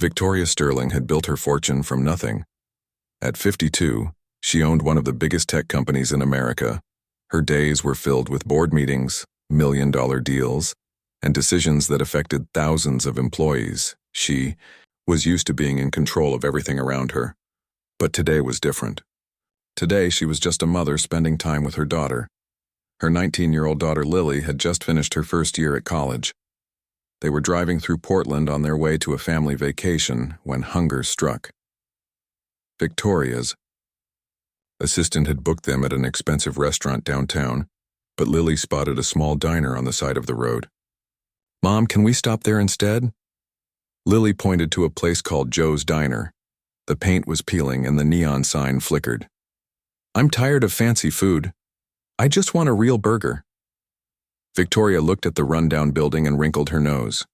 Victoria Sterling had built her fortune from nothing. At 52, she owned one of the biggest tech companies in America. Her days were filled with board meetings, million-dollar deals, and decisions that affected thousands of employees. She was used to being in control of everything around her. But today was different. Today, she was just a mother spending time with her daughter. Her 19-year-old daughter Lily had just finished her first year at college. They were driving through Portland on their way to a family vacation when hunger struck. Victoria's assistant had booked them at an expensive restaurant downtown, but Lily spotted a small diner on the side of the road. "Mom, can we stop there instead?" Lily pointed to a place called Joe's Diner. The paint was peeling and the neon sign flickered. "I'm tired of fancy food. I just want a real burger." Victoria looked at the rundown building and wrinkled her nose.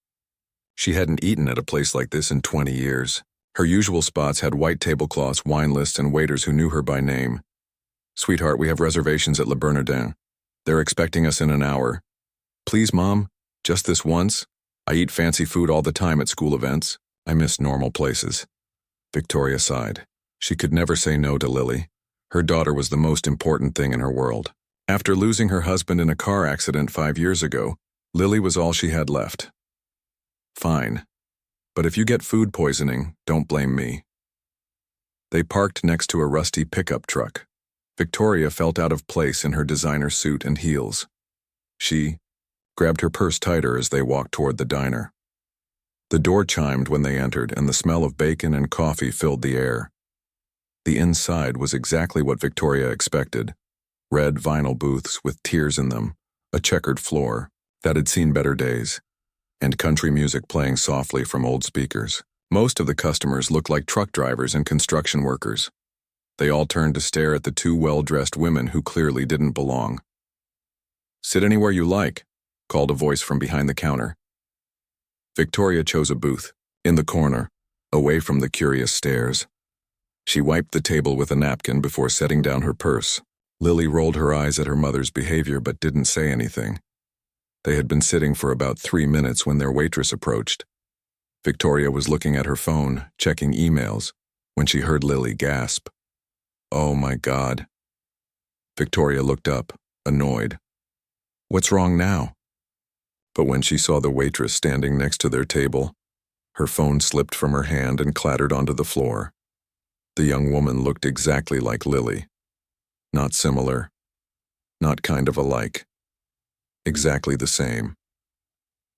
She hadn't eaten at a place like this in 20 years. Her usual spots had white tablecloths, wine lists, and waiters who knew her by name. "Sweetheart, we have reservations at Le Bernardin. They're expecting us in an hour. Please, Mom, just this once. I eat fancy food all the time at school events. I miss normal places." Victoria sighed. She could never say no to Lily. Her daughter was the most important thing in her world. After losing her husband in a car accident 5 years ago, Lily was all she had left. "Fine. But if you get food poisoning, don't blame me." They parked next to a rusty pickup truck. Victoria felt out of place in her designer suit and heels. She grabbed her purse tighter as they walked toward the diner. The door chimed when they entered, and the smell of bacon and coffee filled the air. The inside was exactly what Victoria expected. Red vinyl booths with tears in them, a checkered floor that had seen better days, and country music playing softly from old speakers. Most of the customers looked like truck drivers and construction workers. They all turned to stare at the two well-dressed women who clearly didn't belong. "Sit anywhere you like," called a voice from behind the counter. Victoria chose a booth, in the corner, away from the curious stares. She wiped the table with a napkin before setting down her purse. Lily rolled her eyes at her mother's behavior but didn't say anything. They had been sitting for about 3 minutes when their waitress approached. Victoria was looking at her phone, checking emails, when she heard Lily gasp. "Oh my God." Victoria looked up, annoyed. "What's wrong now?" But when she saw the waitress standing next to their table, her phone slipped from her hand and clattered onto the floor. The young woman looked exactly like Lily. Not similar. Not kind of alike. Exactly the same.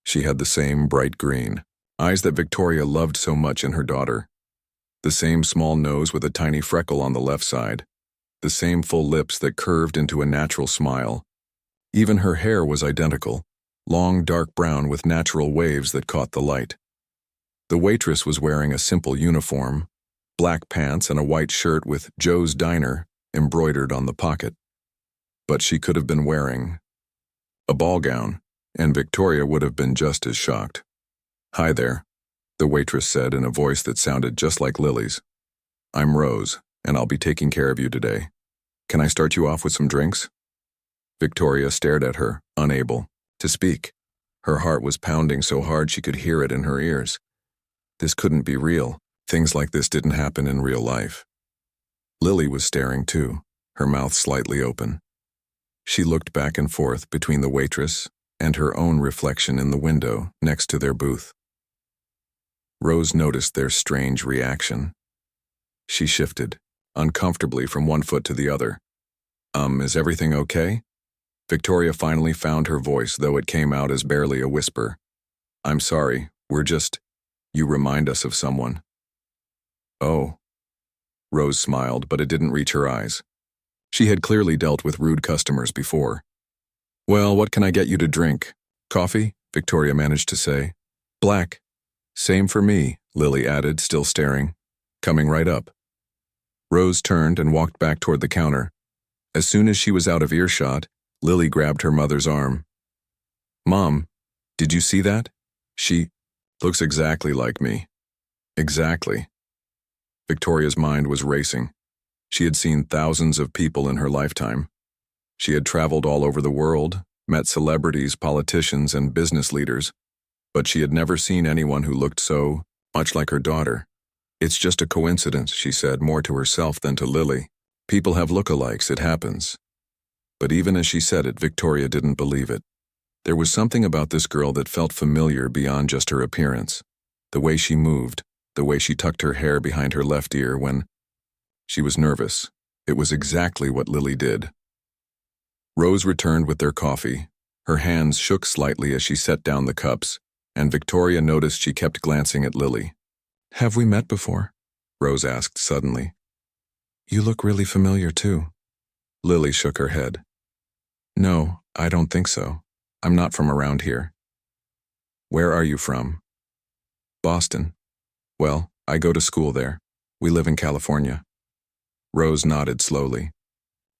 She had the same bright green eyes that Victoria loved so much in her daughter. The same small nose with a tiny freckle on the left side. The same full lips that curved into a natural smile. Even her hair was identical, long dark brown with natural waves that caught the light. The waitress was wearing a simple uniform, black pants and a white shirt with Joe's Diner embroidered on the pocket. But she could have been wearing a ball gown, and Victoria would have been just as shocked. "Hi there," the waitress said in a voice that sounded just like Lily's. "I'm Rose, and I'll be taking care of you today. Can I start you off with some drinks?" Victoria stared at her, unable to speak. Her heart was pounding so hard she could hear it in her ears. This couldn't be real. Things like this didn't happen in real life. Lily was staring too, her mouth slightly open. She looked back and forth between the waitress and her own reflection in the window next to their booth. Rose noticed their strange reaction. She shifted, uncomfortably from one foot to the other. Is everything okay?" Victoria finally found her voice, though it came out as barely a whisper. "I'm sorry, you remind us of someone." "Oh." Rose smiled, but it didn't reach her eyes. She had clearly dealt with rude customers before. "Well, what can I get you to drink? Coffee?" Victoria managed to say. "Black." "Same for me," Lily added, still staring. "Coming right up." Rose turned and walked back toward the counter. As soon as she was out of earshot, Lily grabbed her mother's arm. "Mom, did you see that? She looks exactly like me." "Exactly." Victoria's mind was racing. She had seen thousands of people in her lifetime. She had traveled all over the world, met celebrities, politicians, and business leaders, but she had never seen anyone who looked so much like her daughter. It's just a coincidence, she said, more to herself than to Lily. People have lookalikes, it happens. But even as she said it, Victoria didn't believe it. There was something about this girl that felt familiar beyond just her appearance. The way she moved, the way she tucked her hair behind her left ear when she was nervous. It was exactly what Lily did. Rose returned with their coffee. Her hands shook slightly as she set down the cups, and Victoria noticed she kept glancing at Lily. "Have we met before?" Rose asked suddenly. "You look really familiar, too." Lily shook her head. "No, I don't think so. I'm not from around here." "Where are you from?" "Boston." "Well, I go to school there. We live in California." Rose nodded slowly.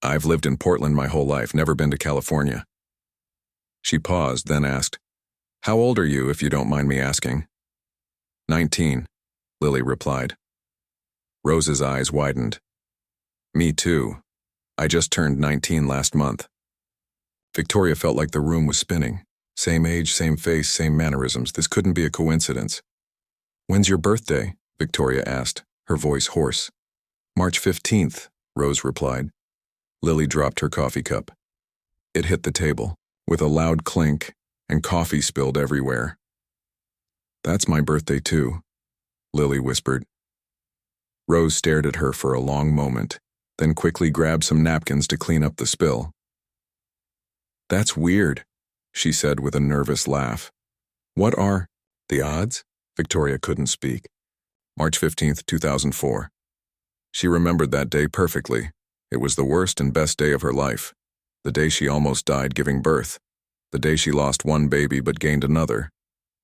"I've lived in Portland my whole life, never been to California." She paused, then asked, "How old are you, if you don't mind me asking?" 19, Lily replied. Rose's eyes widened. "Me too. I just turned 19 last month." Victoria felt like the room was spinning. Same age, same face, same mannerisms. This couldn't be a coincidence. "When's your birthday?" Victoria asked, her voice hoarse. "March 15th, Rose replied. Lily dropped her coffee cup. It hit the table, with a loud clink, and coffee spilled everywhere. "That's my birthday too," Lily whispered. Rose stared at her for a long moment, then quickly grabbed some napkins to clean up the spill. "That's weird," she said with a nervous laugh. "What are the odds?" Victoria couldn't speak. March 15th, 2004. She remembered that day perfectly. It was the worst and best day of her life. The day she almost died giving birth. The day she lost one baby but gained another.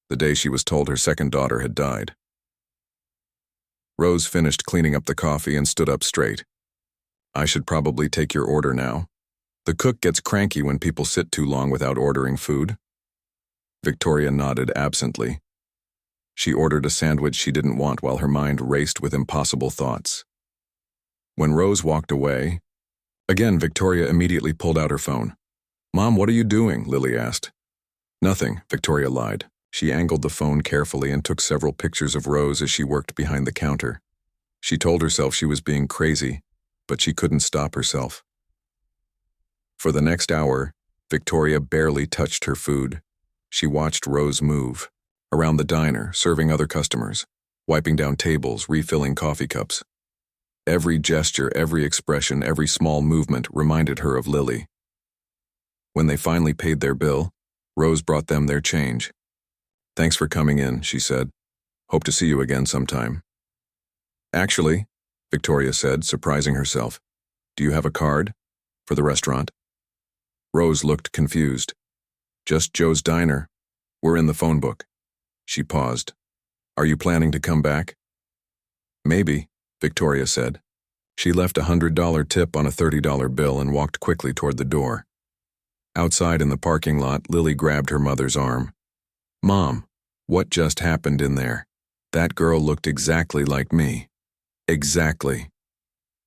The day she was told her second daughter had died. Rose finished cleaning up the coffee and stood up straight. "I should probably take your order now. The cook gets cranky when people sit too long without ordering food." Victoria nodded absently. She ordered a sandwich she didn't want while her mind raced with impossible thoughts. When Rose walked away, again Victoria immediately pulled out her phone. "Mom, what are you doing?" Lily asked. "Nothing," Victoria lied. She angled the phone carefully and took several pictures of Rose as she worked behind the counter. She told herself she was being crazy, but she couldn't stop herself. For the next hour, Victoria barely touched her food. She watched Rose move, around the diner, serving other customers, wiping down tables, refilling coffee cups. Every gesture, every expression, every small movement reminded her of Lily. When they finally paid their bill, Rose brought them their change. "Thanks for coming in," she said. "Hope to see you again sometime." "Actually," Victoria said, surprising herself, "do you have a card for the restaurant?" Rose looked confused. "Just Joe's Diner. We're in the phone book." She paused. "Are you planning to come back?" "Maybe," Victoria said. She left a $100 tip on a $30 bill and walked quickly toward the door. Outside in the parking lot, Lily grabbed her mother's arm. "Mom, what just happened in there? That girl looked exactly like me." "Exactly."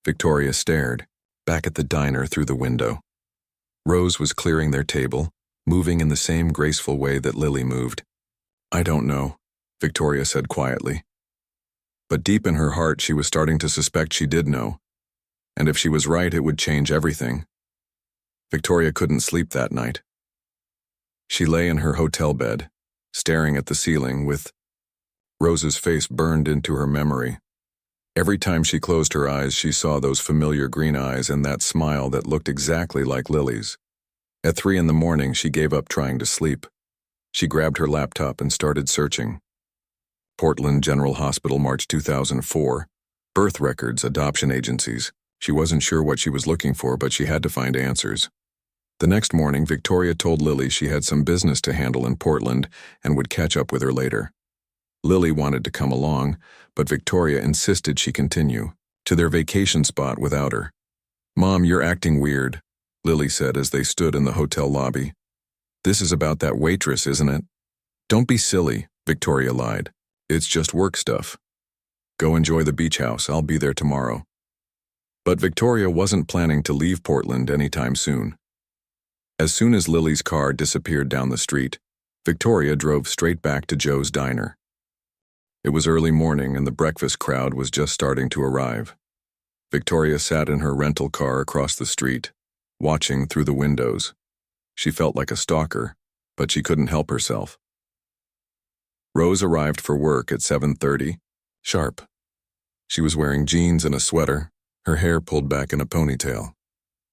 Victoria stared, back at the diner through the window. Rose was clearing their table, moving in the same graceful way that Lily moved. "I don't know," Victoria said quietly. But deep in her heart, she was starting to suspect she did know. And if she was right, it would change everything. Victoria couldn't sleep that night. She lay in her hotel bed, staring at the ceiling with Rose's face burned into her memory. Every time she closed her eyes, she saw those familiar green eyes and that smile that looked exactly like Lily's. At 3 in the morning, she gave up trying to sleep. She grabbed her laptop and started searching. Portland General Hospital, March 2004. Birth records, adoption agencies. She wasn't sure what she was looking for, but she had to find answers. The next morning, Victoria told Lily she had some business to handle in Portland and would catch up with her later. Lily wanted to come along, but Victoria insisted she continue to their vacation spot without her. "Mom, you're acting weird," Lily said as they stood in the hotel lobby. "This is about that waitress, isn't it?" "Don't be silly," Victoria lied. "It's just work stuff. Go enjoy the beach house. I'll be there tomorrow." But Victoria wasn't planning to leave Portland anytime soon. As soon as Lily's car disappeared down the street, Victoria drove straight back to Joe's Diner. It was early morning and the breakfast crowd was just starting to arrive. Victoria sat in her rental car across the street, watching through the windows. She felt like a stalker, but she couldn't help herself. Rose arrived for work at 7:30, sharp. She was wearing jeans and a sweater, her hair pulled back in a ponytail.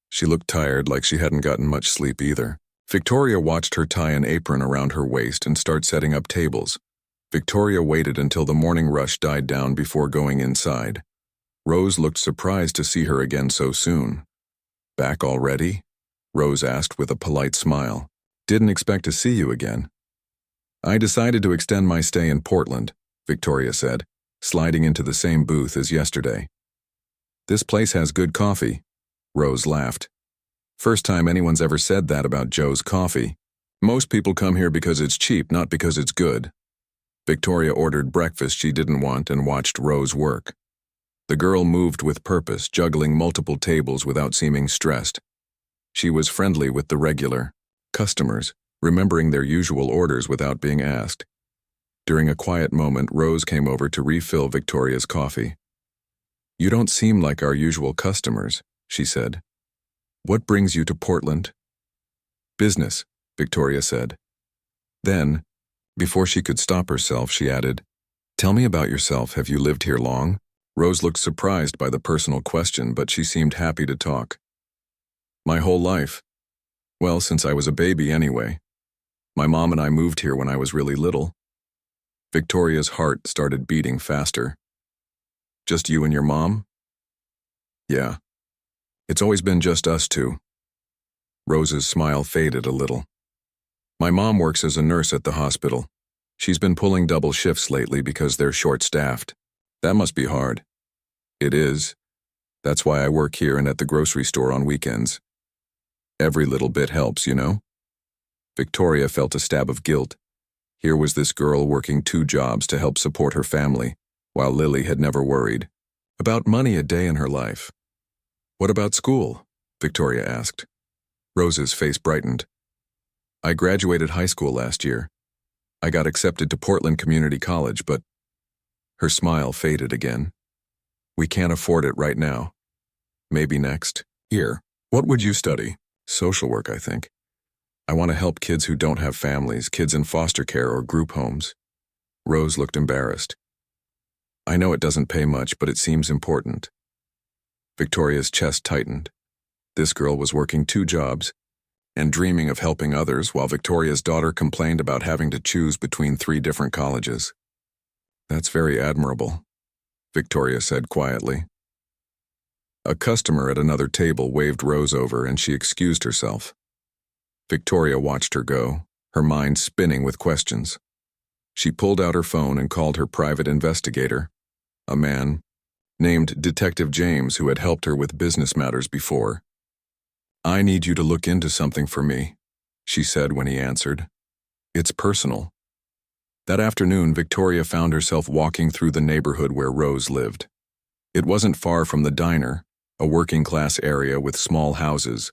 She looked tired, like she hadn't gotten much sleep either. Victoria watched her tie an apron around her waist and start setting up tables. Victoria waited until the morning rush died down before going inside. Rose looked surprised to see her again so soon. "Back already?" Rose asked with a polite smile. "Didn't expect to see you again." "I decided to extend my stay in Portland," Victoria said, sliding into the same booth as yesterday. "This place has good coffee." Rose laughed. "First time anyone's ever said that about Joe's coffee. Most people come here because it's cheap, not because it's good." Victoria ordered breakfast she didn't want and watched Rose work. The girl moved with purpose, juggling multiple tables without seeming stressed. She was friendly with the regular customers, remembering their usual orders without being asked. During a quiet moment, Rose came over to refill Victoria's coffee. "You don't seem like our usual customers," she said. "What brings you to Portland?" "Business," Victoria said. Then, before she could stop herself, she added, "Tell me about yourself. Have you lived here long?" Rose looked surprised by the personal question, but she seemed happy to talk. "My whole life. Well, since I was a baby anyway. My mom and I moved here when I was really little." Victoria's heart started beating faster. "Just you and your mom?" "Yeah. It's always been just us two." Rose's smile faded a little. "My mom works as a nurse at the hospital. She's been pulling double shifts lately because they're short-staffed. That must be hard." "It is. That's why I work here and at the grocery store on weekends. Every little bit helps, you know?" Victoria felt a stab of guilt. Here was this girl working 2 jobs to help support her family, while Lily had never worried about money a day in her life. "What about school?" Victoria asked. Rose's face brightened. "I graduated high school last year. I got accepted to Portland Community College, but..." Her smile faded again. "We can't afford it right now. Maybe next year." "What would you study?" "Social work, I think. I want to help kids who don't have families, kids in foster care or group homes." Rose looked embarrassed. "I know it doesn't pay much, but it seems important." Victoria's chest tightened. This girl was working 2 jobs and dreaming of helping others, while Victoria's daughter complained about having to choose between 3 different colleges. "That's very admirable," Victoria said quietly. A customer at another table waved Rose over and she excused herself. Victoria watched her go, her mind spinning with questions. She pulled out her phone and called her private investigator, a man named Detective James, who had helped her with business matters before. "I need you to look into something for me," she said when he answered. "It's personal." That afternoon, Victoria found herself walking through the neighborhood where Rose lived. It wasn't far from the diner, a working-class area with small houses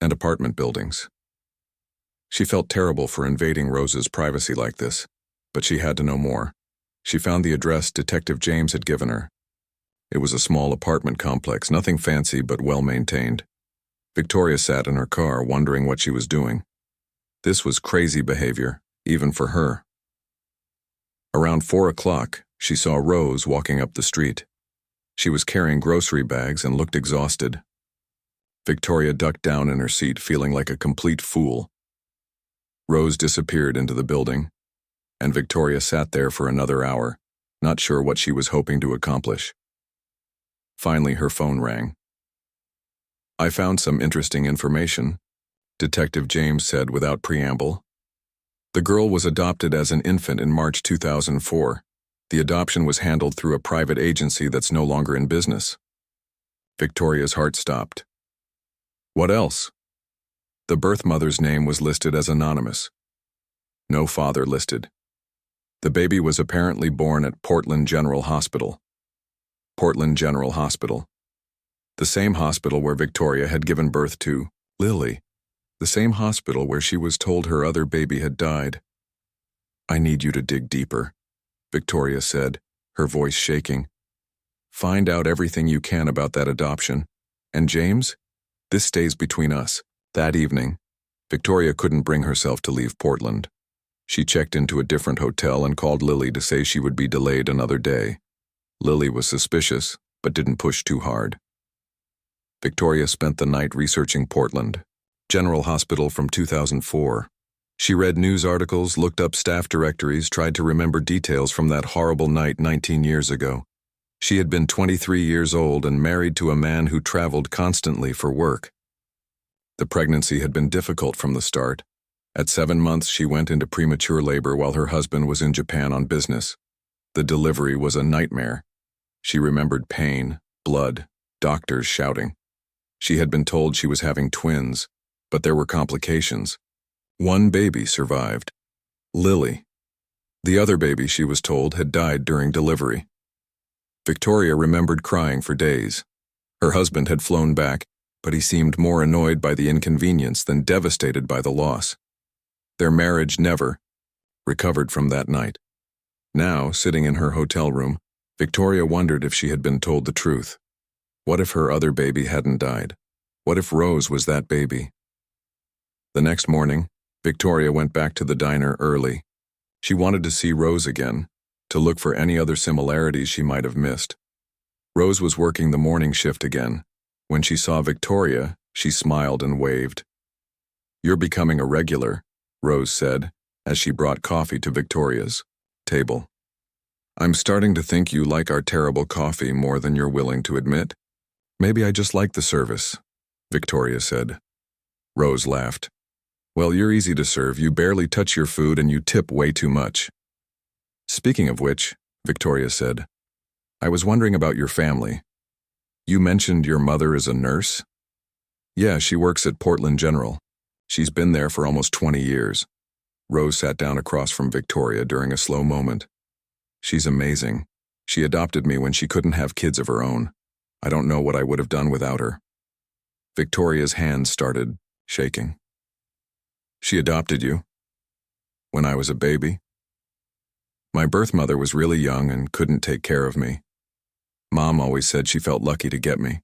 and apartment buildings. She felt terrible for invading Rose's privacy like this, but she had to know more. She found the address Detective James had given her. It was a small apartment complex, nothing fancy but well-maintained. Victoria sat in her car, wondering what she was doing. This was crazy behavior, even for her. Around 4 o'clock, she saw Rose walking up the street. She was carrying grocery bags and looked exhausted. Victoria ducked down in her seat, feeling like a complete fool. Rose disappeared into the building, and Victoria sat there for another hour, not sure what she was hoping to accomplish. Finally, her phone rang. "I found some interesting information," Detective James said without preamble. The girl was adopted as an infant in March 2004. The adoption was handled through a private agency that's no longer in business. Victoria's heart stopped. "What else?" The birth mother's name was listed as anonymous. No father listed. The baby was apparently born at Portland General Hospital. Portland General Hospital. The same hospital where Victoria had given birth to Lily. The same hospital where she was told her other baby had died. "I need you to dig deeper," Victoria said, her voice shaking. Find out everything you can about that adoption. And James? This stays between us. That evening, Victoria couldn't bring herself to leave Portland. She checked into a different hotel and called Lily to say she would be delayed another day. Lily was suspicious, but didn't push too hard. Victoria spent the night researching Portland General Hospital from 2004. She read news articles, looked up staff directories, tried to remember details from that horrible night 19 years ago. She had been 23 years old and married to a man who traveled constantly for work. The pregnancy had been difficult from the start. At 7 months, she went into premature labor while her husband was in Japan on business. The delivery was a nightmare. She remembered pain, blood, doctors shouting. She had been told she was having twins, but there were complications. One baby survived. Lily. The other baby, she was told, had died during delivery. Victoria remembered crying for days. Her husband had flown back, but he seemed more annoyed by the inconvenience than devastated by the loss. Their marriage never recovered from that night. Now, sitting in her hotel room, Victoria wondered if she had been told the truth. What if her other baby hadn't died? What if Rose was that baby? The next morning, Victoria went back to the diner early. She wanted to see Rose again, to look for any other similarities she might have missed. Rose was working the morning shift again. When she saw Victoria, she smiled and waved. "You're becoming a regular," Rose said, as she brought coffee to Victoria's table. "I'm starting to think you like our terrible coffee more than you're willing to admit. Maybe I just like the service," Victoria said. Rose laughed. "Well, you're easy to serve. You barely touch your food and you tip way too much." "Speaking of which," Victoria said, "I was wondering about your family. You mentioned your mother is a nurse?" "Yeah, she works at Portland General. She's been there for almost 20 years. Rose sat down across from Victoria during a slow moment. "She's amazing. She adopted me when she couldn't have kids of her own. I don't know what I would have done without her." Victoria's hands started shaking. "She adopted you? When I was a baby?" "My birth mother was really young and couldn't take care of me. Mom always said she felt lucky to get me."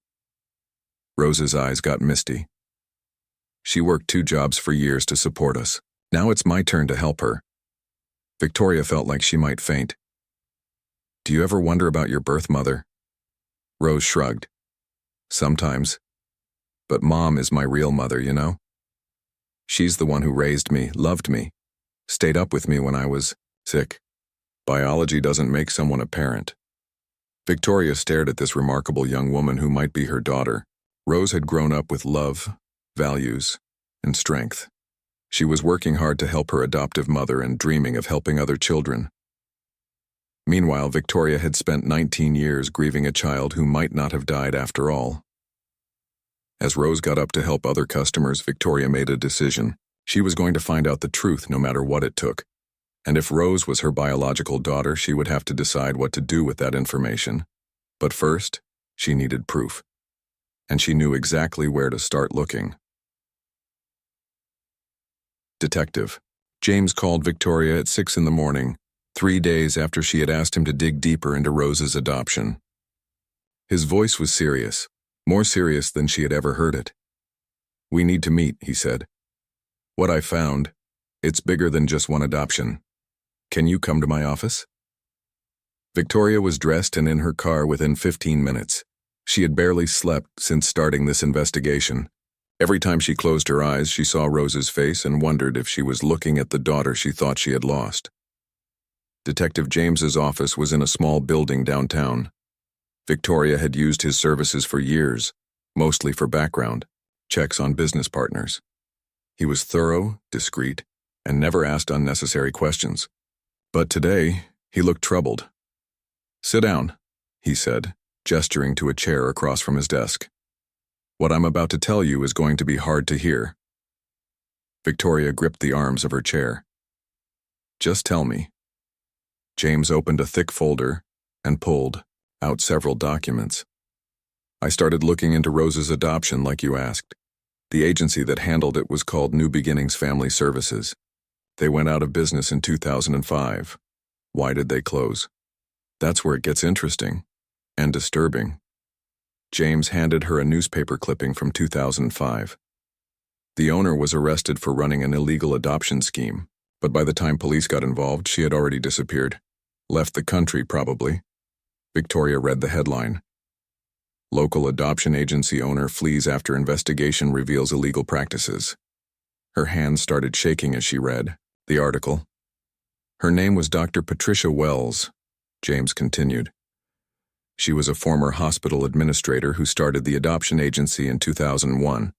Rose's eyes got misty. "She worked 2 jobs for years to support us. Now it's my turn to help her." Victoria felt like she might faint. "Do you ever wonder about your birth mother?" Rose shrugged. "Sometimes. But Mom is my real mother, you know? She's the one who raised me, loved me, stayed up with me when I was sick. Biology doesn't make someone a parent." Victoria stared at this remarkable young woman who might be her daughter. Rose had grown up with love, values, and strength. She was working hard to help her adoptive mother and dreaming of helping other children. Meanwhile, Victoria had spent 19 years grieving a child who might not have died after all. As Rose got up to help other customers, Victoria made a decision. She was going to find out the truth no matter what it took. And if Rose was her biological daughter, she would have to decide what to do with that information. But first, she needed proof. And she knew exactly where to start looking. Detective. James called Victoria at 6 in the morning, 3 days after she had asked him to dig deeper into Rose's adoption. His voice was serious, more serious than she had ever heard it. "We need to meet," he said. "What I found, it's bigger than just one adoption. Can you come to my office?" Victoria was dressed and in her car within 15 minutes. She had barely slept since starting this investigation. Every time she closed her eyes, she saw Rose's face and wondered if she was looking at the daughter she thought she had lost. Detective James's office was in a small building downtown. Victoria had used his services for years, mostly for background checks on business partners. He was thorough, discreet, and never asked unnecessary questions. But today, he looked troubled. "Sit down," he said, gesturing to a chair across from his desk. "What I'm about to tell you is going to be hard to hear." Victoria gripped the arms of her chair. "Just tell me." James opened a thick folder and pulled out several documents. "I started looking into Rose's adoption like you asked. The agency that handled it was called New Beginnings Family Services. They went out of business in 2005. Why did they close? That's where it gets interesting and disturbing. James handed her a newspaper clipping from 2005. The owner was arrested for running an illegal adoption scheme, but by the time police got involved, she had already disappeared. Left the country, probably. Victoria read the headline. Local adoption agency owner flees after investigation reveals illegal practices. Her hands started shaking as she read the article. Her name was Dr. Patricia Wells, James continued. She was a former hospital administrator who started the adoption agency in 2001.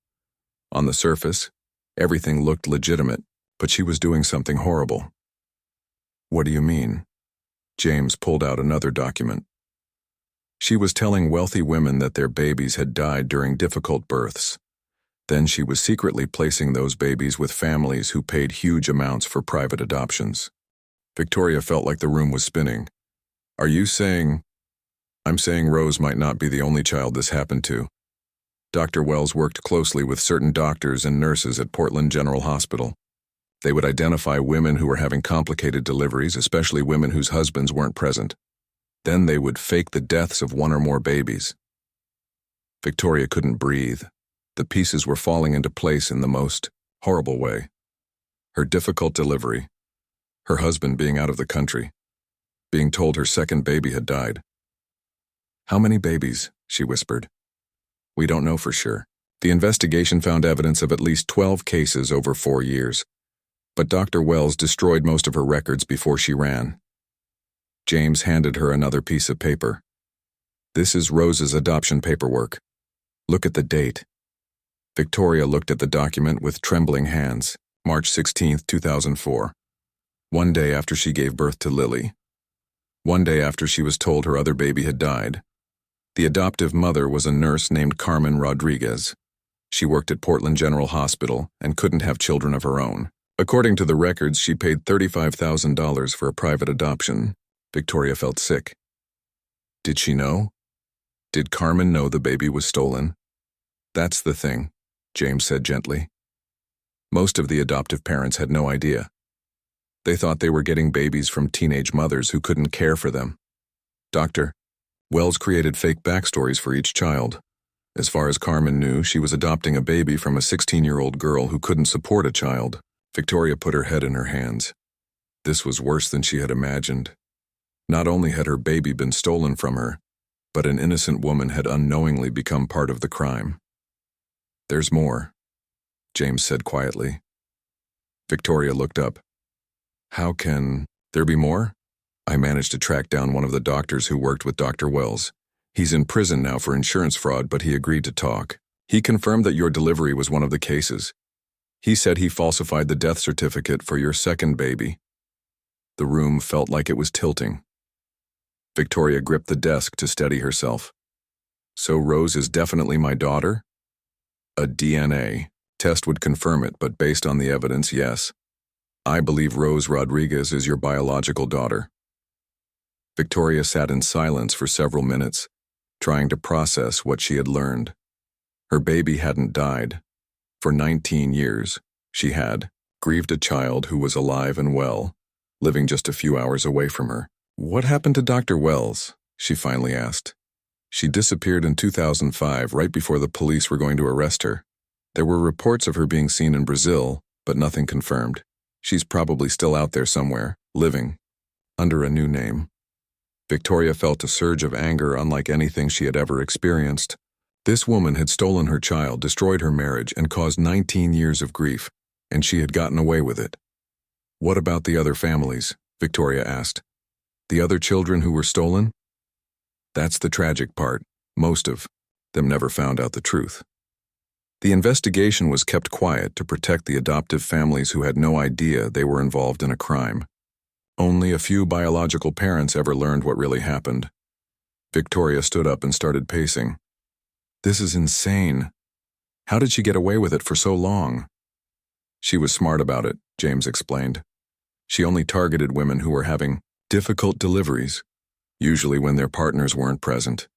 On the surface, everything looked legitimate, but she was doing something horrible. What do you mean? James pulled out another document. She was telling wealthy women that their babies had died during difficult births. Then she was secretly placing those babies with families who paid huge amounts for private adoptions. Victoria felt like the room was spinning. Are you saying... I'm saying Rose might not be the only child this happened to. Dr. Wells worked closely with certain doctors and nurses at Portland General Hospital. They would identify women who were having complicated deliveries, especially women whose husbands weren't present. Then they would fake the deaths of one or more babies. Victoria couldn't breathe. The pieces were falling into place in the most horrible way. Her difficult delivery, her husband being out of the country, being told her second baby had died. How many babies? She whispered. We don't know for sure. The investigation found evidence of at least 12 cases over 4 years, but Dr. Wells destroyed most of her records before she ran. James handed her another piece of paper. This is Rose's adoption paperwork. Look at the date. Victoria looked at the document with trembling hands. March 16, 2004. One day after she gave birth to Lily. One day after she was told her other baby had died. The adoptive mother was a nurse named Carmen Rodriguez. She worked at Portland General Hospital and couldn't have children of her own. According to the records, she paid $35,000 for a private adoption. Victoria felt sick. Did she know? Did Carmen know the baby was stolen? That's the thing, James said gently. Most of the adoptive parents had no idea. They thought they were getting babies from teenage mothers who couldn't care for them. Dr. Wells created fake backstories for each child. As far as Carmen knew, she was adopting a baby from a 16-year-old girl who couldn't support a child. Victoria put her head in her hands. This was worse than she had imagined. Not only had her baby been stolen from her, but an innocent woman had unknowingly become part of the crime. There's more, James said quietly. Victoria looked up. How can there be more? I managed to track down one of the doctors who worked with Dr. Wells. He's in prison now for insurance fraud, but he agreed to talk. He confirmed that your delivery was one of the cases. He said he falsified the death certificate for your second baby. The room felt like it was tilting. Victoria gripped the desk to steady herself. So Rose is definitely my daughter? A DNA test would confirm it, but based on the evidence, yes. I believe Rose Rodriguez is your biological daughter. Victoria sat in silence for several minutes, trying to process what she had learned. Her baby hadn't died. For 19 years, she had grieved a child who was alive and well, living just a few hours away from her. What happened to Dr. Wells? She finally asked. She disappeared in 2005, right before the police were going to arrest her. There were reports of her being seen in Brazil, but nothing confirmed. She's probably still out there somewhere, living, under a new name. Victoria felt a surge of anger unlike anything she had ever experienced. This woman had stolen her child, destroyed her marriage, and caused 19 years of grief, and she had gotten away with it. What about the other families? Victoria asked. The other children who were stolen? That's the tragic part. Most of them never found out the truth. The investigation was kept quiet to protect the adoptive families who had no idea they were involved in a crime. Only a few biological parents ever learned what really happened. Victoria stood up and started pacing. This is insane. How did she get away with it for so long? She was smart about it, James explained. She only targeted women who were having difficult deliveries, usually when their partners weren't present.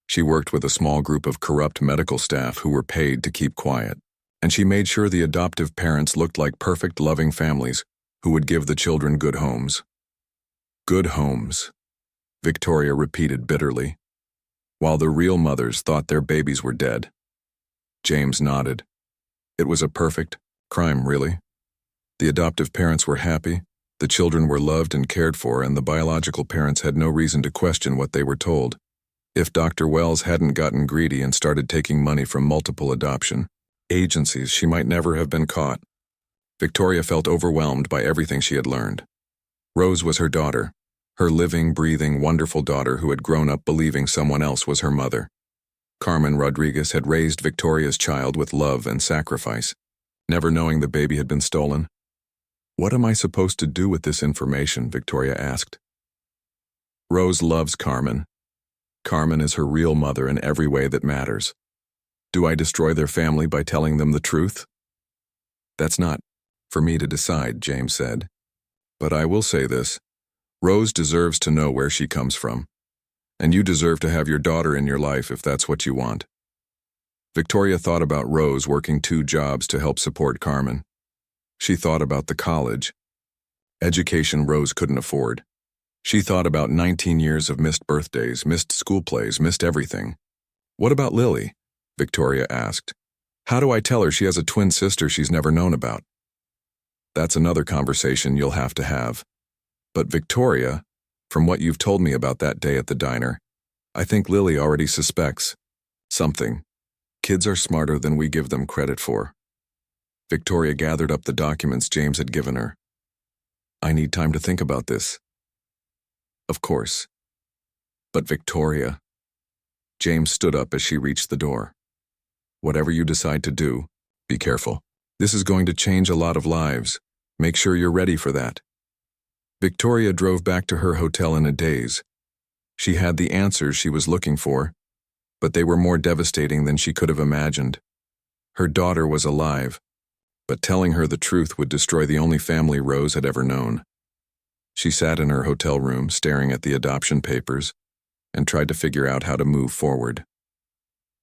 She worked with a small group of corrupt medical staff who were paid to keep quiet, and she made sure the adoptive parents looked like perfect, loving families who would give the children good homes. Good homes, Victoria repeated bitterly, while the real mothers thought their babies were dead. James nodded. It was a perfect crime, really. The adoptive parents were happy, the children were loved and cared for, and the biological parents had no reason to question what they were told. If Dr. Wells hadn't gotten greedy and started taking money from multiple adoption agencies, she might never have been caught. Victoria felt overwhelmed by everything she had learned. Rose was her daughter, her living, breathing, wonderful daughter who had grown up believing someone else was her mother. Carmen Rodriguez had raised Victoria's child with love and sacrifice, never knowing the baby had been stolen. "What am I supposed to do with this information?" Victoria asked. Rose loves Carmen. Carmen is her real mother in every way that matters. Do I destroy their family by telling them the truth? That's not for me to decide, James said. But I will say this. Rose deserves to know where she comes from. And you deserve to have your daughter in your life if that's what you want. Victoria thought about Rose working 2 jobs to help support Carmen. She thought about the college education Rose couldn't afford. She thought about 19 years of missed birthdays, missed school plays, missed everything. What about Lily? Victoria asked. How do I tell her she has a twin sister she's never known about? That's another conversation you'll have to have. But Victoria, from what you've told me about that day at the diner, I think Lily already suspects something. Kids are smarter than we give them credit for. Victoria gathered up the documents James had given her. I need time to think about this. Of course. But Victoria. James stood up as she reached the door. Whatever you decide to do, be careful. This is going to change a lot of lives. Make sure you're ready for that. Victoria drove back to her hotel in a daze. She had the answers she was looking for, but they were more devastating than she could have imagined. Her daughter was alive, but telling her the truth would destroy the only family Rose had ever known. She sat in her hotel room, staring at the adoption papers, and tried to figure out how to move forward.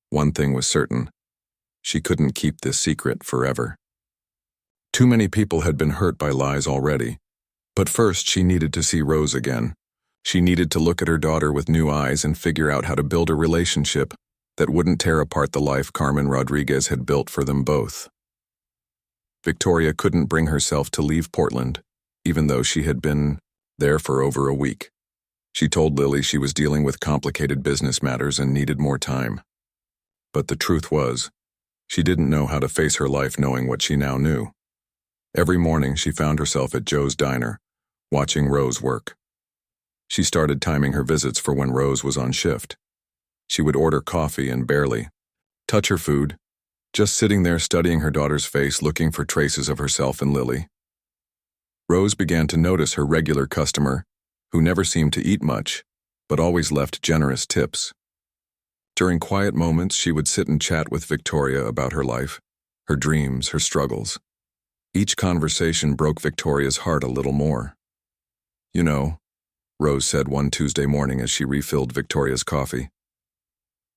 One thing was certain. She couldn't keep this secret forever. Too many people had been hurt by lies already. But first, she needed to see Rose again. She needed to look at her daughter with new eyes and figure out how to build a relationship that wouldn't tear apart the life Carmen Rodriguez had built for them both. Victoria couldn't bring herself to leave Portland, even though she had been there for over a week. She told Lily she was dealing with complicated business matters and needed more time. But the truth was, she didn't know how to face her life knowing what she now knew. Every morning she found herself at Joe's diner, watching Rose work. She started timing her visits for when Rose was on shift. She would order coffee and barely touch her food, just sitting there studying her daughter's face, looking for traces of herself in Lily. Rose began to notice her regular customer, who never seemed to eat much, but always left generous tips. During quiet moments, she would sit and chat with Victoria about her life, her dreams, her struggles. Each conversation broke Victoria's heart a little more. You know, Rose said one Tuesday morning as she refilled Victoria's coffee.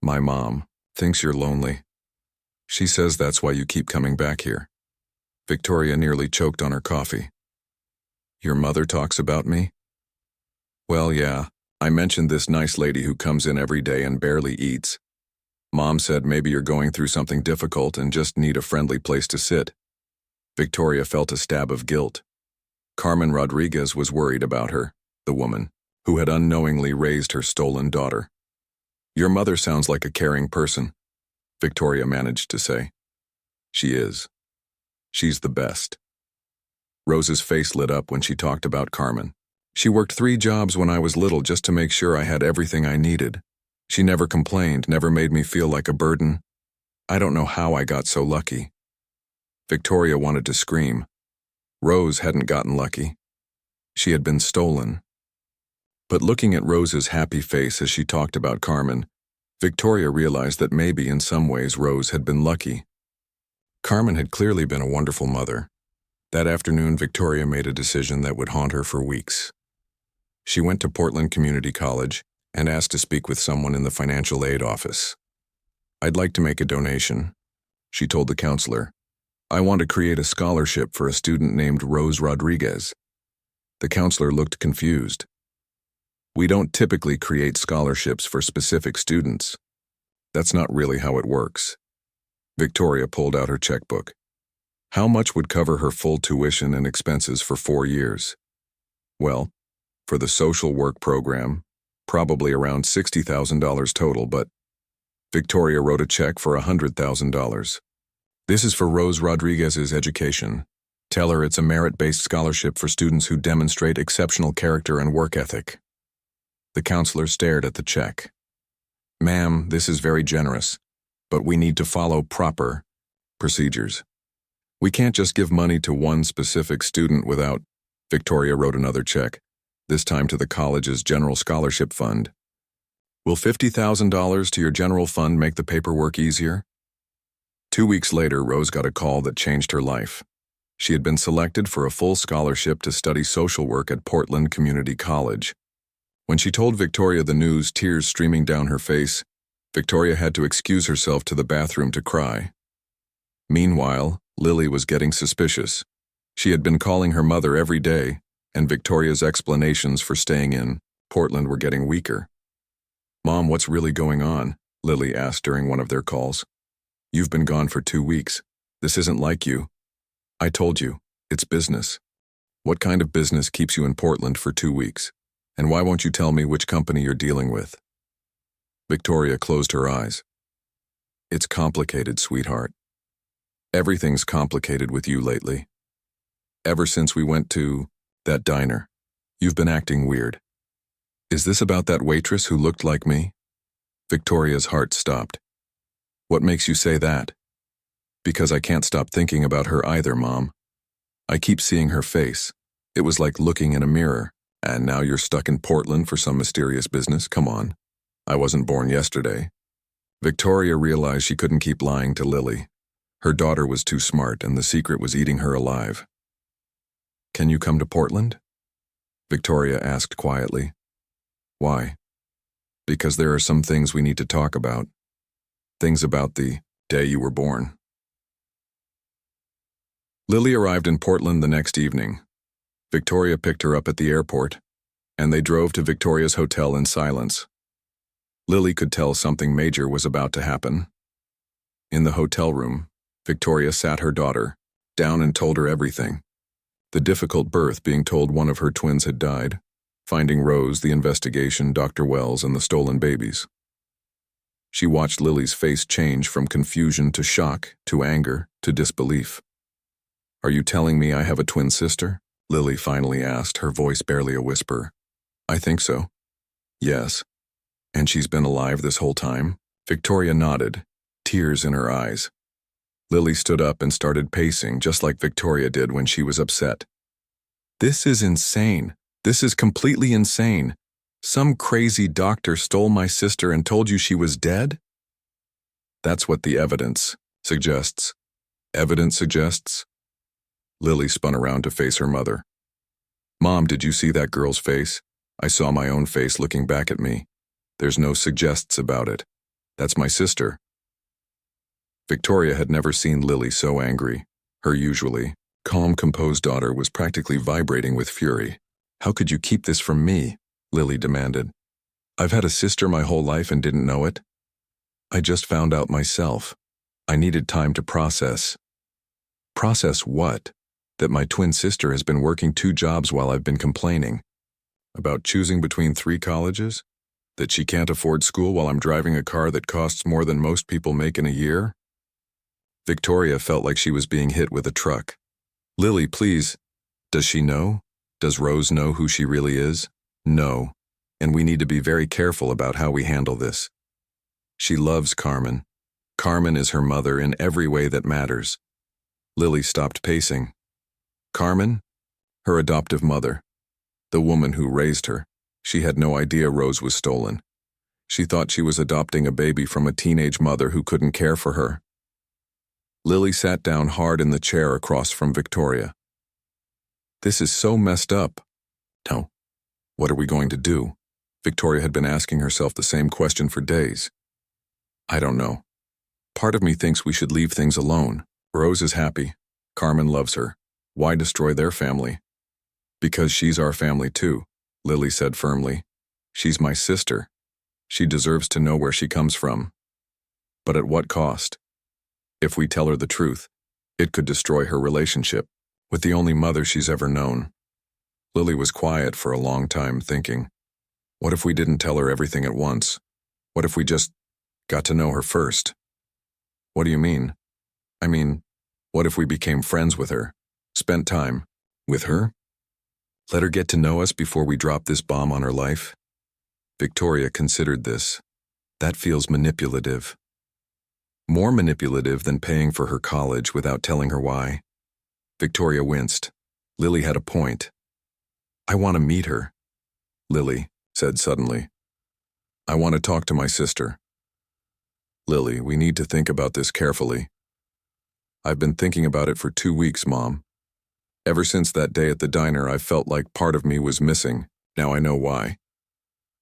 My mom thinks you're lonely. She says that's why you keep coming back here. Victoria nearly choked on her coffee. Your mother talks about me? Well, yeah, I mentioned this nice lady who comes in every day and barely eats. Mom said maybe you're going through something difficult and just need a friendly place to sit. Victoria felt a stab of guilt. Carmen Rodriguez was worried about her, the woman, who had unknowingly raised her stolen daughter. Your mother sounds like a caring person, Victoria managed to say. She is. She's the best. Rose's face lit up when she talked about Carmen. She worked 3 jobs when I was little just to make sure I had everything I needed. She never complained, never made me feel like a burden. I don't know how I got so lucky. Victoria wanted to scream. Rose hadn't gotten lucky. She had been stolen. But looking at Rose's happy face as she talked about Carmen, Victoria realized that maybe in some ways Rose had been lucky. Carmen had clearly been a wonderful mother. That afternoon, Victoria made a decision that would haunt her for weeks. She went to Portland Community College and asked to speak with someone in the financial aid office. I'd like to make a donation, she told the counselor. I want to create a scholarship for a student named Rose Rodriguez. The counselor looked confused. We don't typically create scholarships for specific students. That's not really how it works. Victoria pulled out her checkbook. How much would cover her full tuition and expenses for 4 years? Well, for the social work program, probably around $60,000 total, but Victoria wrote a check for $100,000. This is for Rose Rodriguez's education. Tell her it's a merit-based scholarship for students who demonstrate exceptional character and work ethic. The counselor stared at the check. Ma'am, this is very generous, but we need to follow proper procedures. We can't just give money to one specific student without. Victoria wrote another check, this time to the college's general scholarship fund. Will $50,000 to your general fund make the paperwork easier? 2 weeks later, Rose got a call that changed her life. She had been selected for a full scholarship to study social work at Portland Community College. When she told Victoria the news, tears streaming down her face, Victoria had to excuse herself to the bathroom to cry. Meanwhile, Lily was getting suspicious. She had been calling her mother every day, and Victoria's explanations for staying in Portland were getting weaker. Mom, what's really going on? Lily asked during one of their calls. You've been gone for 2 weeks. This isn't like you. I told you, it's business. What kind of business keeps you in Portland for 2 weeks? And why won't you tell me which company you're dealing with? Victoria closed her eyes. It's complicated, sweetheart. Everything's complicated with you lately. Ever since we went to that diner, you've been acting weird. Is this about that waitress who looked like me? Victoria's heart stopped. What makes you say that? Because I can't stop thinking about her either, Mom. I keep seeing her face. It was like looking in a mirror. And now you're stuck in Portland for some mysterious business? Come on. I wasn't born yesterday. Victoria realized she couldn't keep lying to Lily. Her daughter was too smart, and the secret was eating her alive. Can you come to Portland? Victoria asked quietly. Why? Because there are some things we need to talk about. Things about the day you were born. Lily arrived in Portland the next evening. Victoria picked her up at the airport, and they drove to Victoria's hotel in silence. Lily could tell something major was about to happen. In the hotel room, Victoria sat her daughter down and told her everything. The difficult birth, being told one of her twins had died, finding Rose, the investigation, Dr. Wells, and the stolen babies. She watched Lily's face change from confusion to shock to anger to disbelief. Are you telling me I have a twin sister? Lily finally asked, her voice barely a whisper. I think so. Yes. And she's been alive this whole time? Victoria nodded, tears in her eyes. Lily stood up and started pacing, just like Victoria did when she was upset. This is insane. This is completely insane. Some crazy doctor stole my sister and told you she was dead? That's what the evidence suggests. Evidence suggests? Lily spun around to face her mother. Mom, did you see that girl's face? I saw my own face looking back at me. There's no suggests about it. That's my sister. Victoria had never seen Lily so angry. Her usually calm, composed daughter was practically vibrating with fury. How could you keep this from me? Lily demanded. I've had a sister my whole life and didn't know it. I just found out myself. I needed time to process. Process what? That my twin sister has been working 2 jobs while I've been complaining. About choosing between 3 colleges? That she can't afford school while I'm driving a car that costs more than most people make in a year? Victoria felt like she was being hit with a truck. Lily, please. Does she know? Does Rose know who she really is? No. And we need to be very careful about how we handle this. She loves Carmen. Carmen is her mother in every way that matters. Lily stopped pacing. Carmen? Her adoptive mother. The woman who raised her. She had no idea Rose was stolen. She thought she was adopting a baby from a teenage mother who couldn't care for her. Lily sat down hard in the chair across from Victoria. This is so messed up. No. What are we going to do? Victoria had been asking herself the same question for days. I don't know. Part of me thinks we should leave things alone. Rose is happy. Carmen loves her. Why destroy their family? Because she's our family too, Lily said firmly. She's my sister. She deserves to know where she comes from. But at what cost? If we tell her the truth, it could destroy her relationship with the only mother she's ever known. Lily was quiet for a long time, thinking, what if we didn't tell her everything at once? What if we just got to know her first? What do you mean? I mean, what if we became friends with her? Spent time with her? Let her get to know us before we drop this bomb on her life? Victoria considered this. That feels manipulative. More manipulative than paying for her college without telling her why. Victoria winced. Lily had a point. I want to meet her, Lily said suddenly. I want to talk to my sister. Lily, we need to think about this carefully. I've been thinking about it for 2 weeks, Mom. Ever since that day at the diner, I felt like part of me was missing. Now I know why.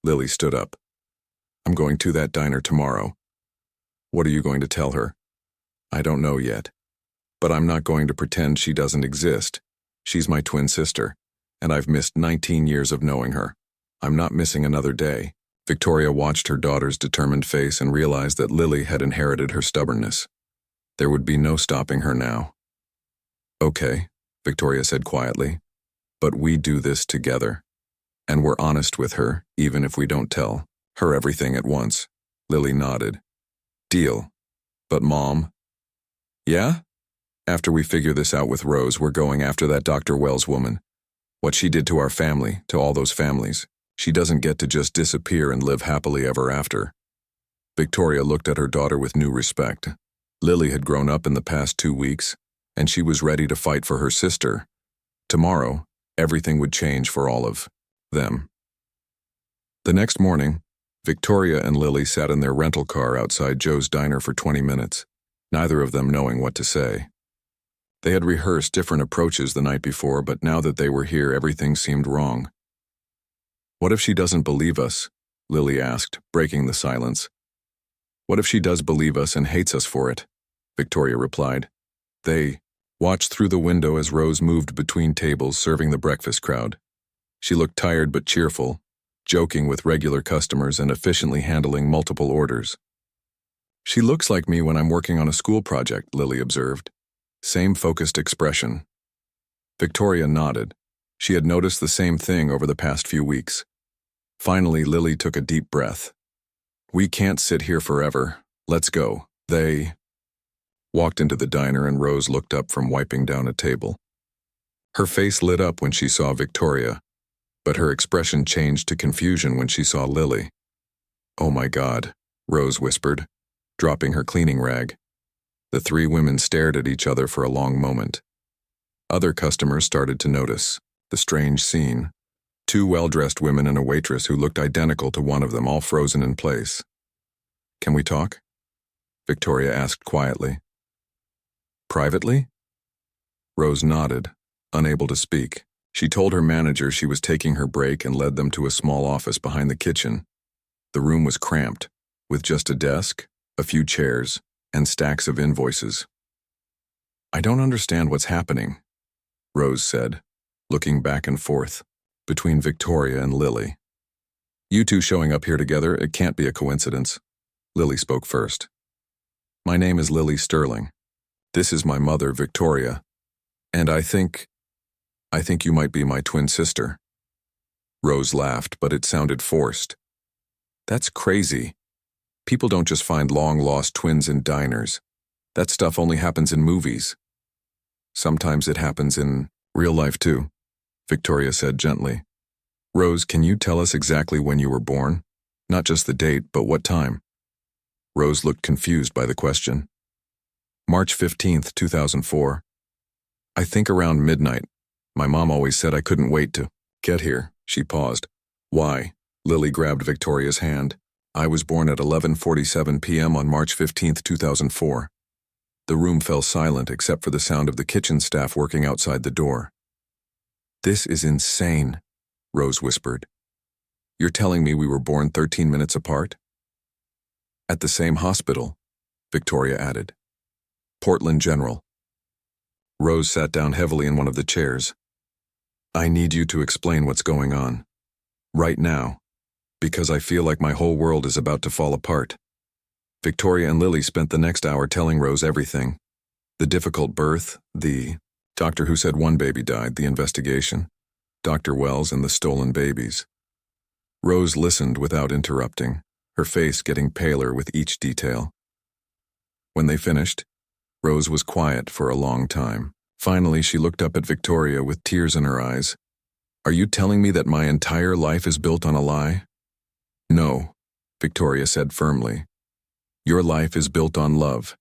Lily stood up. I'm going to that diner tomorrow. What are you going to tell her? I don't know yet. But I'm not going to pretend she doesn't exist. She's my twin sister, and I've missed 19 years of knowing her. I'm not missing another day. Victoria watched her daughter's determined face and realized that Lily had inherited her stubbornness. There would be no stopping her now. Okay, Victoria said quietly, but we do this together. And we're honest with her, even if we don't tell her everything at once. Lily nodded. Deal. But Mom? Yeah? After we figure this out with Rose, we're going after that Dr. Wells woman. What she did to our family, to all those families. She doesn't get to just disappear and live happily ever after. Victoria looked at her daughter with new respect. Lily had grown up in the past 2 weeks, and she was ready to fight for her sister. Tomorrow, everything would change for all of them. The next morning, Victoria and Lily sat in their rental car outside Joe's diner for 20 minutes, neither of them knowing what to say. They had rehearsed different approaches the night before, but now that they were here, everything seemed wrong. What if she doesn't believe us? Lily asked, breaking the silence. What if she does believe us and hates us for it? Victoria replied. They watched through the window as Rose moved between tables serving the breakfast crowd. She looked tired but cheerful, joking with regular customers and efficiently handling multiple orders. She looks like me when I'm working on a school project, Lily observed. Same focused expression. Victoria nodded. She had noticed the same thing over the past few weeks. Finally, Lily took a deep breath. We can't sit here forever. Let's go. They walked into the diner and Rose looked up from wiping down a table. Her face lit up when she saw Victoria, but her expression changed to confusion when she saw Lily. Oh my God, Rose whispered, dropping her cleaning rag. The three women stared at each other for a long moment. Other customers started to notice the strange scene. 2 well-dressed women and a waitress who looked identical to one of them, all frozen in place. Can we talk? Victoria asked quietly. Privately? Rose nodded, unable to speak. She told her manager she was taking her break and led them to a small office behind the kitchen. The room was cramped, with just a desk, a few chairs, and stacks of invoices. I don't understand what's happening, Rose said, looking back and forth between Victoria and Lily. You two showing up here together, it can't be a coincidence. Lily spoke first. My name is Lily Sterling. This is my mother, Victoria. And I think you might be my twin sister. Rose laughed, but it sounded forced. That's crazy. People don't just find long-lost twins in diners. That stuff only happens in movies. Sometimes it happens in real life too, Victoria said gently. Rose, can you tell us exactly when you were born? Not just the date, but what time? Rose looked confused by the question. March 15th, 2004. I think around midnight. My mom always said I couldn't wait to get here. She paused. Why? Lily grabbed Victoria's hand. I was born at 11:47 p.m. on March 15th, 2004. The room fell silent except for the sound of the kitchen staff working outside the door. This is insane, Rose whispered. You're telling me we were born 13 minutes apart? At the same hospital, Victoria added. Portland General. Rose sat down heavily in one of the chairs. I need you to explain what's going on. Right now. Because I feel like my whole world is about to fall apart. Victoria and Lily spent the next hour telling Rose everything. The difficult birth, the doctor who said one baby died, the investigation, Dr. Wells and the stolen babies. Rose listened without interrupting, her face getting paler with each detail. When they finished, Rose was quiet for a long time. Finally, she looked up at Victoria with tears in her eyes. Are you telling me that my entire life is built on a lie? No, Victoria said firmly. Your life is built on love.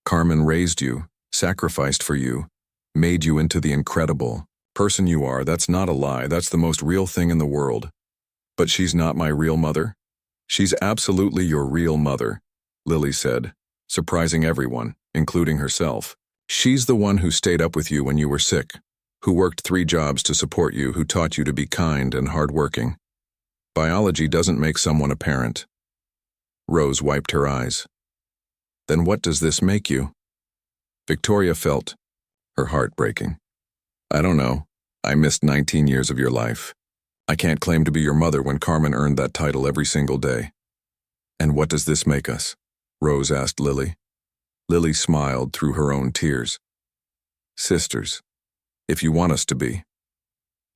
Carmen raised you, sacrificed for you, made you into the incredible person you are. That's not a lie. That's the most real thing in the world. But she's not my real mother? She's absolutely your real mother, Lily said, surprising everyone, including herself. She's the one who stayed up with you when you were sick, who worked 3 jobs to support you, who taught you to be kind and hardworking. Biology doesn't make someone a parent. Rose wiped her eyes. Then what does this make you? Victoria felt her heart breaking. I don't know. I missed 19 years of your life. I can't claim to be your mother when Carmen earned that title every single day. And what does this make us? Rose asked Lily. Lily smiled through her own tears. Sisters, if you want us to be.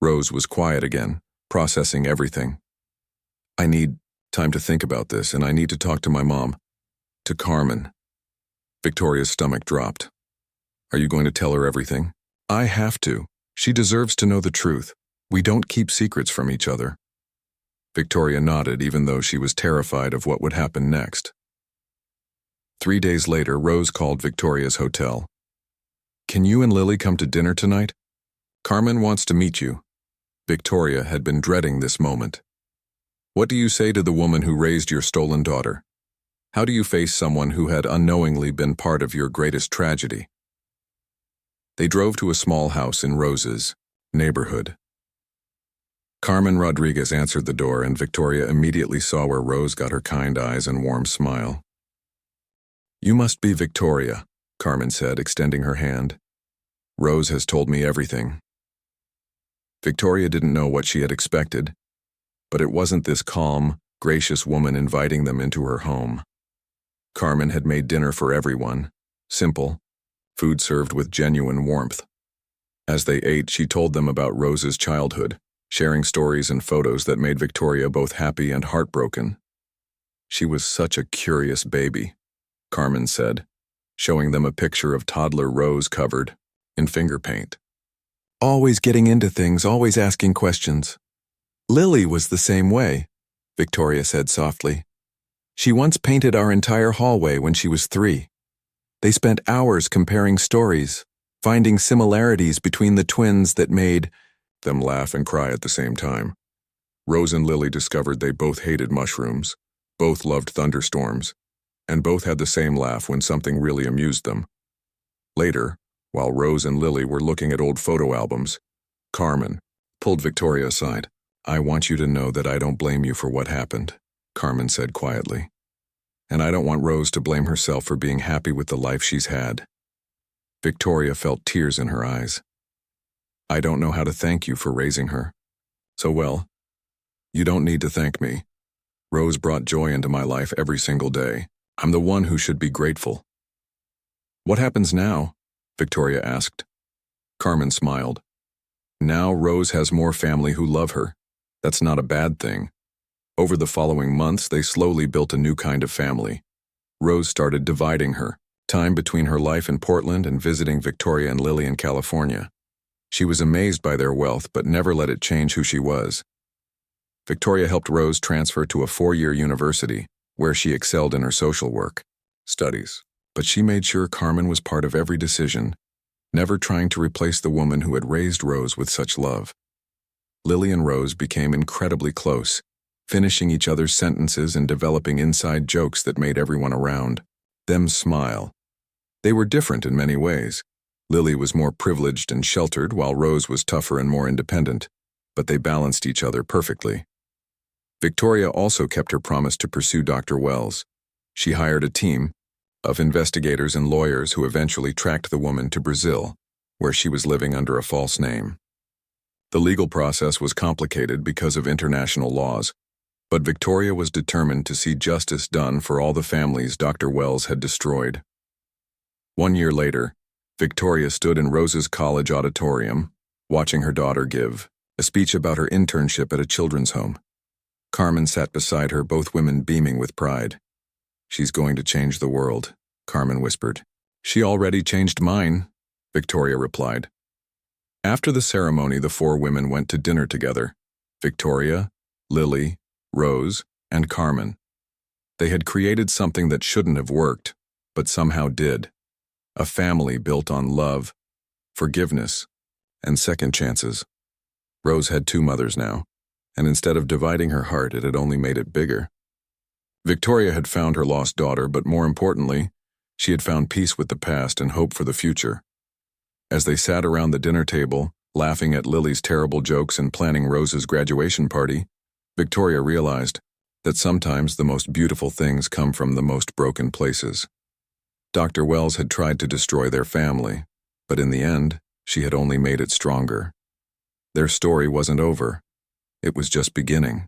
Rose was quiet again, processing everything. I need time to think about this, and I need to talk to my mom. To Carmen. Victoria's stomach dropped. Are you going to tell her everything? I have to. She deserves to know the truth. We don't keep secrets from each other. Victoria nodded, even though she was terrified of what would happen next. 3 days later, Rose called Victoria's hotel. Can you and Lily come to dinner tonight? Carmen wants to meet you. Victoria had been dreading this moment. What do you say to the woman who raised your stolen daughter? How do you face someone who had unknowingly been part of your greatest tragedy? They drove to a small house in Rose's neighborhood. Carmen Rodriguez answered the door, and Victoria immediately saw where Rose got her kind eyes and warm smile. You must be Victoria, Carmen said, extending her hand. Rose has told me everything. Victoria didn't know what she had expected, but it wasn't this calm, gracious woman inviting them into her home. Carmen had made dinner for everyone, simple, food served with genuine warmth. As they ate, she told them about Rose's childhood, sharing stories and photos that made Victoria both happy and heartbroken. She was such a curious baby, Carmen said, showing them a picture of toddler Rose covered in finger paint. Always getting into things, always asking questions. Lily was the same way, Victoria said softly. She once painted our entire hallway when she was 3. They spent hours comparing stories, finding similarities between the twins that made them laugh and cry at the same time. Rose and Lily discovered they both hated mushrooms, both loved thunderstorms, and both had the same laugh when something really amused them. Later, while Rose and Lily were looking at old photo albums, Carmen pulled Victoria aside. I want you to know that I don't blame you for what happened, Carmen said quietly. And I don't want Rose to blame herself for being happy with the life she's had. Victoria felt tears in her eyes. I don't know how to thank you for raising her so well. You don't need to thank me. Rose brought joy into my life every single day. I'm the one who should be grateful. What happens now? Victoria asked. Carmen smiled. Now Rose has more family who love her. That's not a bad thing. Over the following months, they slowly built a new kind of family. Rose started dividing her time between her life in Portland and visiting Victoria and Lily in California. She was amazed by their wealth, but never let it change who she was. Victoria helped Rose transfer to a 4-year university, where she excelled in her social work studies. But she made sure Carmen was part of every decision, never trying to replace the woman who had raised Rose with such love. Lily and Rose became incredibly close, finishing each other's sentences and developing inside jokes that made everyone around them smile. They were different in many ways. Lily was more privileged and sheltered, while Rose was tougher and more independent, but they balanced each other perfectly. Victoria also kept her promise to pursue Dr. Wells. She hired a team of investigators and lawyers who eventually tracked the woman to Brazil, where she was living under a false name. The legal process was complicated because of international laws, But Victoria was determined to see justice done for all the families Dr. Wells had destroyed. 1 year later, Victoria stood in Rose's college auditorium, watching her daughter give a speech about her internship at a children's home. Carmen sat beside her, both women beaming with pride. "She's going to change the world," Carmen whispered. "She already changed mine," Victoria replied. After the ceremony, the 4 women went to dinner together: Victoria, Lily, Rose, and Carmen. They had created something that shouldn't have worked, but somehow did. A family built on love, forgiveness, and second chances. Rose had 2 mothers now, and instead of dividing her heart, it had only made it bigger. Victoria had found her lost daughter, but more importantly, she had found peace with the past and hope for the future. As they sat around the dinner table, laughing at Lily's terrible jokes and planning Rose's graduation party, Victoria realized that sometimes the most beautiful things come from the most broken places. Dr. Wells had tried to destroy their family, but in the end, she had only made it stronger. Their story wasn't over. It was just beginning.